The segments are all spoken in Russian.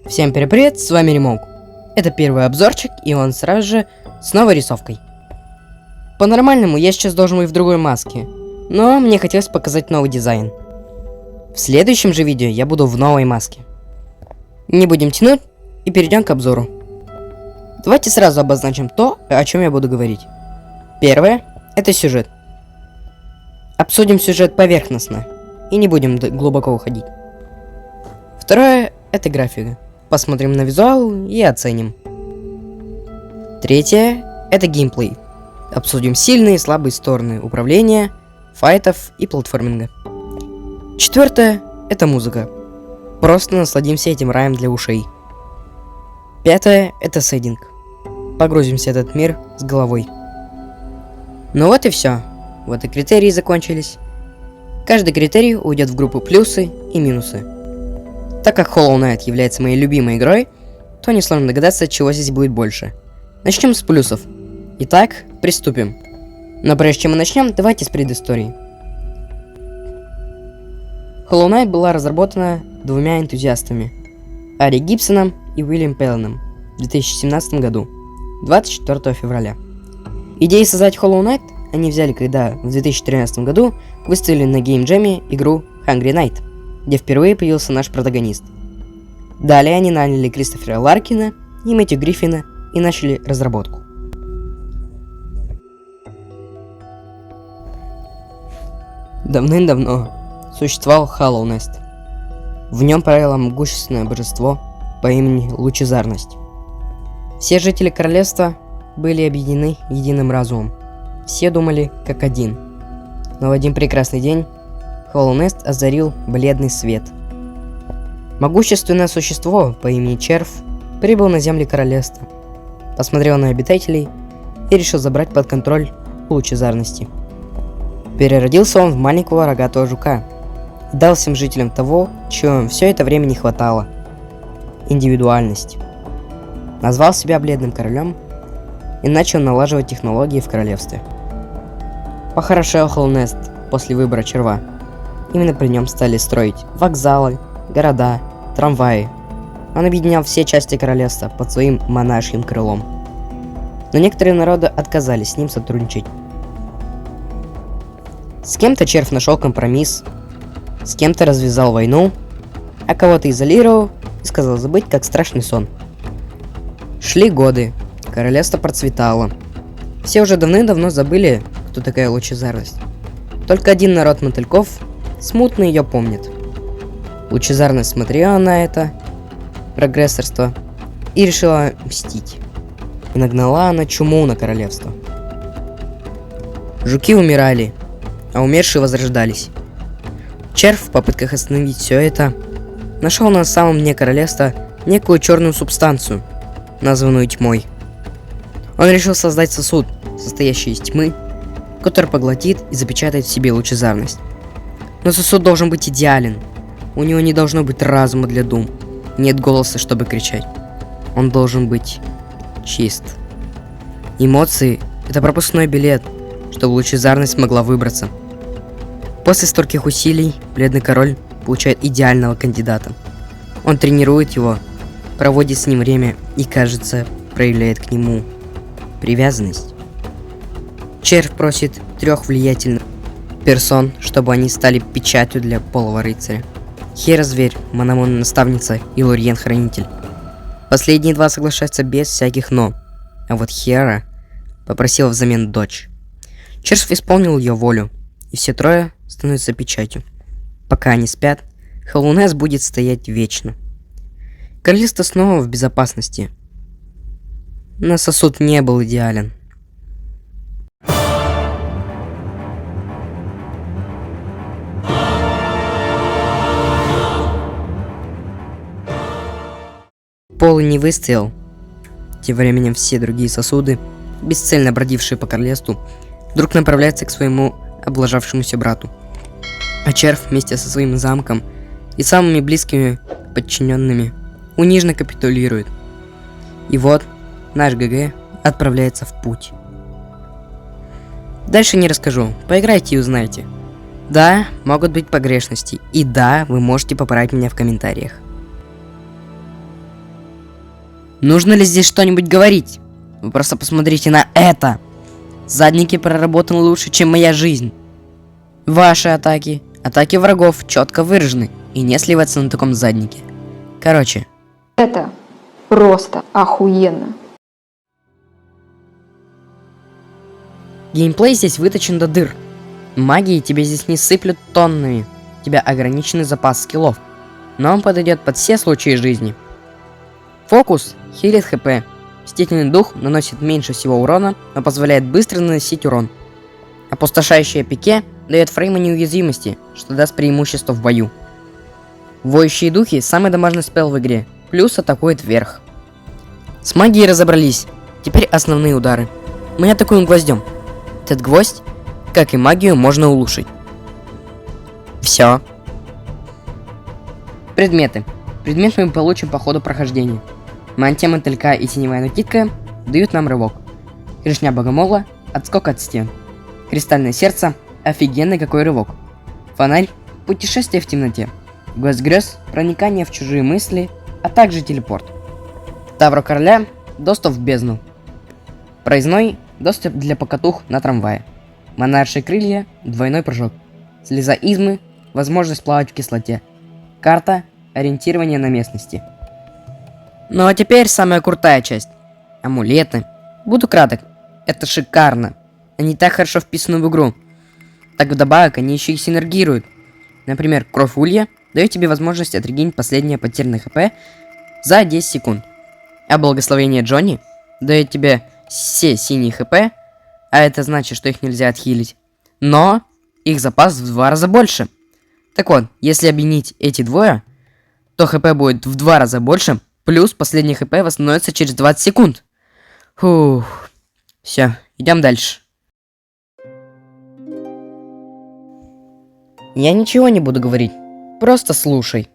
Всем привет, с вами Ремоук. Это первый обзорчик, и он сразу же с новой рисовкой. По-нормальному я сейчас должен быть в другой маске, но мне хотелось показать новый дизайн. В следующем же видео я буду в новой маске. Не будем тянуть и перейдем к обзору. Давайте сразу обозначим то, о чем я буду говорить. Первое – это сюжет. Обсудим сюжет поверхностно и не будем глубоко уходить. Второе – это графика. Посмотрим на визуал и оценим. Третье – это геймплей. Обсудим сильные и слабые стороны управления, файтов и платформинга. Четвертое – это музыка. Просто насладимся этим раем для ушей. Пятое – это сейдинг. Погрузимся в этот мир с головой. Ну вот и все. Вот и критерии закончились. Каждый критерий уйдет в группу плюсы и минусы. Так как Hollow Knight является моей любимой игрой, то несложно догадаться, чего здесь будет больше. Начнем с плюсов. Итак, приступим. Но прежде чем мы начнем, давайте с предыстории. Hollow Knight была разработана двумя энтузиастами, Ари Гибсоном и Уильям Пелленом в 2017 году, 24 февраля. Идею создать Hollow Knight они взяли, когда в 2013 году выставили на Game Jam игру Hungry Knight, где впервые появился наш протагонист. Далее они наняли Кристофера Ларкина и Мэтью Гриффина и начали разработку. Давным-давно существовал Hollow Knight. В нем правило могущественное божество по имени Лучезарность. Все жители королевства были объединены единым разумом. Все думали как один. Но в один прекрасный день Hollow Knight озарил бледный свет. Могущественное существо по имени Червь прибыл на земли королевства, посмотрел на обитателей и решил забрать под контроль Лучезарности. Переродился он в маленького рогатого жука и дал всем жителям того, чего им все это время не хватало – индивидуальность. Назвал себя Бледным Королем и начал налаживать технологии в королевстве. Похорошел Hollow Knight после выбора черва. Именно при нем стали строить вокзалы, города, трамваи. Он объединял все части королевства под своим монаршим крылом. Но некоторые народы отказались с ним сотрудничать. С кем-то червь нашел компромисс, с кем-то развязал войну, а кого-то изолировал и сказал забыть, как страшный сон. Шли годы, королевство процветало. Все уже давным-давно забыли, кто такая Лучезарность. Только один народ мотыльков смутно ее помнит. Лучезарность смотрела на это прогрессорство и решила мстить. И нагнала она чуму на королевство. Жуки умирали, а умершие возрождались. Червь в попытках остановить все это нашел на самом дне королевства некую черную субстанцию, названную тьмой. Он решил создать сосуд, состоящий из тьмы, который поглотит и запечатает в себе лучезарность. Но сосуд должен быть идеален. У него не должно быть разума для дум, нет голоса, чтобы кричать. Он должен быть чист. Эмоции – это пропускной билет, чтобы лучезарность могла выбраться. После стольких усилий Бледный Король получает идеального кандидата. Он тренирует его, проводит с ним время и, кажется, проявляет к нему привязанность. Червь просит 3 влиятельных персон, чтобы они стали печатью для Полого Рыцаря. Хера Зверь, Манамон Наставница и Лориен Хранитель. Последние 2 соглашаются без всяких «но», а вот Хера попросила взамен дочь. Червь исполнил ее волю, и все 3 становятся печатью. Пока они спят, Hollow Knight будет стоять вечно. Королевство снова в безопасности. Но сосуд не был идеален. Пол не выстоял. Тем временем все другие сосуды, бесцельно бродившие по королевству, вдруг направляются к своему облажавшемуся брату. А червь вместе со своим замком и самыми близкими подчиненными униженно капитулирует. И вот наш ГГ отправляется в путь. Дальше не расскажу, поиграйте и узнаете. Да, могут быть погрешности, и да, вы можете поправить меня в комментариях. Нужно ли здесь что-нибудь говорить? Вы просто посмотрите на это. Задники проработаны лучше, чем моя жизнь. Ваши атаки, атаки врагов четко выражены и не сливаются на таком заднике. Короче. Это просто охуенно. Геймплей здесь выточен до дыр. Магии тебе здесь не сыплют тоннами. У тебя ограниченный запас скиллов. Но он подойдет под все случаи жизни. Фокус хилит хп. Мстительный дух наносит меньше всего урона, но позволяет быстро наносить урон. Опустошающее пике дает фрейму неуязвимости, что даст преимущество в бою. Воющие духи – самый дамажный спелл в игре, плюс атакует вверх. С магией разобрались, теперь основные удары. Мы атакуем гвоздем. Этот гвоздь, как и магию, можно улучшить. Все. Предметы. Предметы мы получим по ходу прохождения. Мантия мотылька и теневая накидка дают нам рывок. Клешня богомола – отскок от стен. Кристальное сердце – офигенный какой рывок. Фонарь – путешествие в темноте. Гость грез – проникание в чужие мысли, а также телепорт. Тавро короля – доступ в бездну. Проездной – доступ для покатух на трамвае. Монаршие крылья – двойной прыжок. Слеза измы – возможность плавать в кислоте. Карта – ориентирование на местности. Ну а теперь самая крутая часть. Амулеты. Буду краток. Это шикарно. Они так хорошо вписаны в игру. Так вдобавок они еще и синергируют. Например, кровь улья дает тебе возможность отрегенить последнее потерянное хп за 10 секунд. А благословение Джонни дает тебе все синие хп, а это значит, что их нельзя отхилить. Но их запас в 2 раза больше. Так вот, если объединить эти двое, то хп будет в 2 раза больше, плюс последний хп восстановится через 20 секунд. Фух. Все, идем дальше. Я ничего не буду говорить, просто слушай.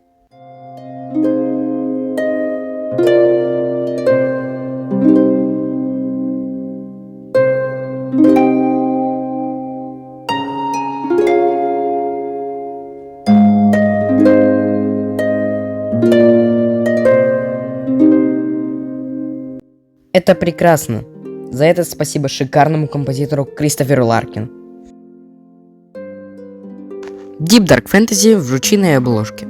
Это прекрасно. За это спасибо шикарному композитору Кристоферу Ларкину. Deep Dark Fantasy в жучиной обложке.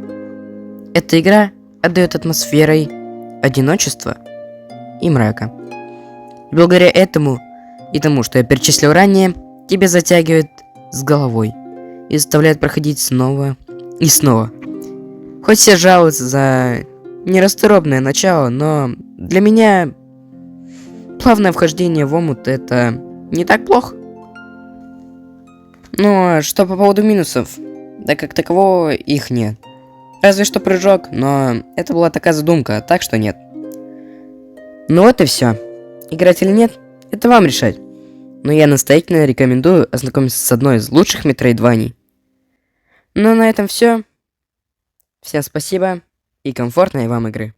Эта игра отдает атмосферой одиночества и мрака. И благодаря этому и тому, что я перечислил ранее, тебя затягивает с головой и заставляет проходить снова и снова. Хоть все жалуются за нерасторопное начало, но для меня плавное вхождение в омут это не так плохо. Ну, а что по поводу минусов? Да как такового их нет. Разве что прыжок, но это была такая задумка, так что нет. Ну вот и все. Играть или нет, это вам решать. Но я настоятельно рекомендую ознакомиться с одной из лучших метроидваний. Ну а на этом все. Всем спасибо и комфортной вам игры.